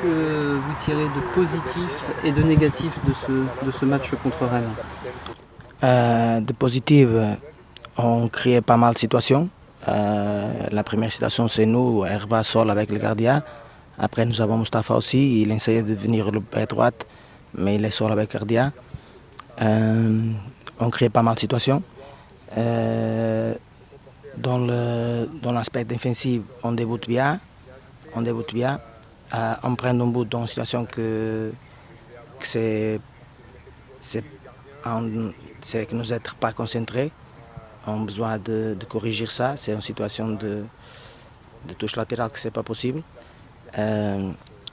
Que vous tirez de positif et de négatif de ce match contre Rennes? De positif, on créait pas mal de situations. La première situation, c'est nous, Herba seul avec le gardien. Après, nous avons Mustafa aussi. Il essayait de venir le pied droite, mais il est seul avec le gardien. On crée pas mal de situations. Dans l'aspect défensif, on débute bien. On prend un but dans une situation que c'est que nous n'êtes pas concentrés. On a besoin de corriger ça. C'est une situation de touche latérale que ce n'est pas possible.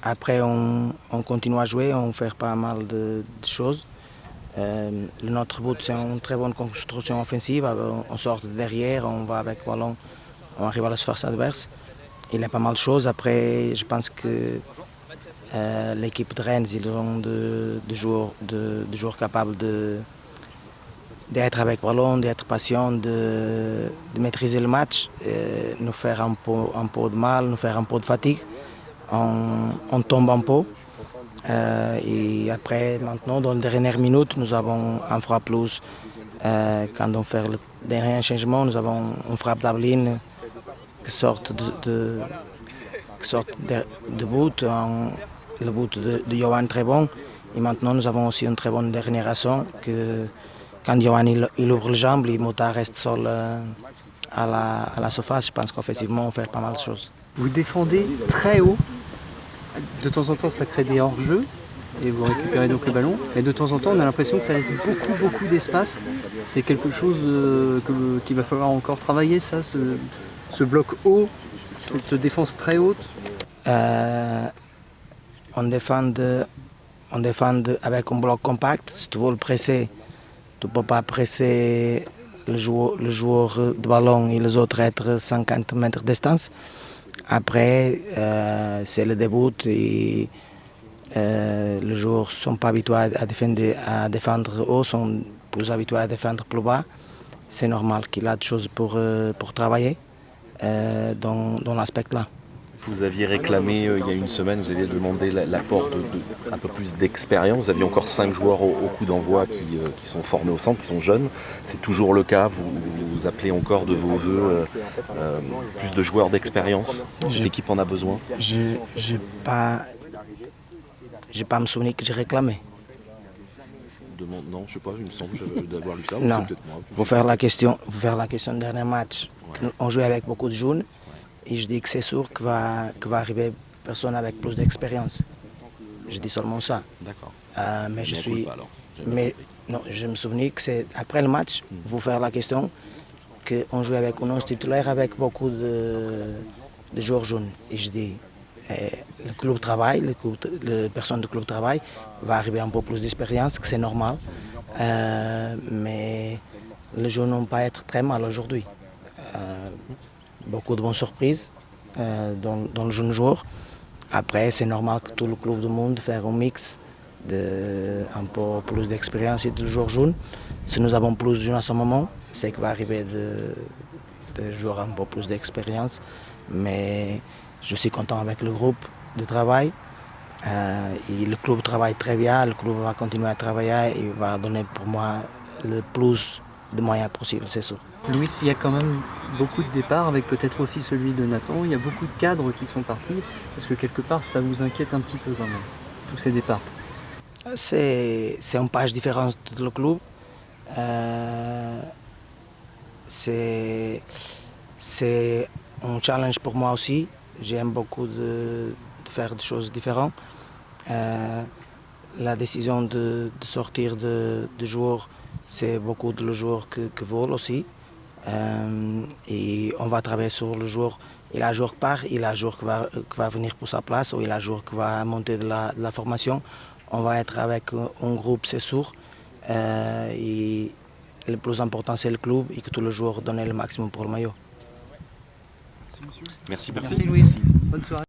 Après, on continue à jouer, on fait pas mal de choses. Notre but, c'est une très bonne construction offensive. On sort de derrière, on va avec le ballon, on arrive à la surface adverse. Il y a pas mal de choses. Après, je pense que l'équipe de Rennes, ils ont des joueurs capables d'être avec le ballon, d'être patient, de maîtriser le match, nous faire un peu de mal, nous faire un peu de fatigue. On tombe un peu. Et après, maintenant, dans les dernières minutes, nous avons un frappe plus. Quand on fait le dernier changement, nous avons une frappe d'Aveline qui sort de but. Le but de Johan très bon. Et maintenant, nous avons aussi une très bonne dernière action. Quand Johan il ouvre les jambes, les motards restent seul à la surface. Je pense qu'offensivement, on fait pas mal de choses. Vous défendez très haut. De temps en temps, ça crée des hors-jeux et vous récupérez donc le ballon. Mais de temps en temps, on a l'impression que ça laisse beaucoup d'espace. C'est quelque chose qu'il va falloir encore travailler, ça, ce bloc haut, cette défense très haute. On défend avec un bloc compact. Si tu veux le presser, tu ne peux pas presser le joueur de ballon et les autres être 50 mètres de distance. Après, c'est le début et les joueurs ne sont pas habitués à défendre haut, sont plus habitués à défendre plus bas. C'est normal qu'il a des choses pour travailler dans l'aspect-là. Vous aviez réclamé il y a une semaine, vous aviez demandé l'apport un peu plus d'expérience. Vous aviez encore 5 joueurs au coup d'envoi qui sont formés au centre, qui sont jeunes. C'est toujours le cas, vous appelez encore de vos voeux plus de joueurs d'expérience. L'équipe en a besoin. Je n'ai pas me souvenir que j'ai réclamé. Non, je ne sais pas, il me semble d'avoir lu ça. Non, vous faire la question du dernier match. Ouais. On joue avec beaucoup de jeunes. Et je dis que c'est sûr qu'il va arriver personne avec plus d'expérience. Je dis seulement ça. D'accord. Je me souviens que c'est après le match, vous faire la question qu'on joue avec un 11 titulaire avec beaucoup de joueurs jeunes. Et je dis, le club travaille, la personne du club travail va arriver un peu plus d'expérience, que c'est normal. Mais les jeunes n'ont pas être très mal aujourd'hui. Beaucoup de bonnes surprises dans le jeune joueur. Après, c'est normal que tout le club du monde fasse un mix un peu plus d'expérience et de joueurs jeunes. Si nous avons plus de jeunes à ce moment, c'est qu'il va arriver de joueurs un peu plus d'expérience. Mais je suis content avec le groupe de travail. Et le club travaille très bien, le club va continuer à travailler et va donner pour moi le plus de moyens possibles, c'est sûr. Louis, il y a quand même beaucoup de départs, avec peut-être aussi celui de Nathan. Il y a beaucoup de cadres qui sont partis. Est-ce que quelque part, ça vous inquiète un petit peu quand même, tous ces départs? C'est une page différente du club. C'est un challenge pour moi aussi. J'aime beaucoup de faire des choses différentes. La décision de sortir de joueurs, c'est beaucoup de joueurs qui veulent aussi. Et on va travailler sur le joueur. Il y a un joueur qui part, il y a un joueur qui va venir pour sa place, ou il y a un joueur qui va monter de la formation. On va être avec un groupe, c'est sûr. Et le plus important, c'est le club et que tous les joueurs donnent le maximum pour le maillot. Merci. Merci Louis. Bonne soirée.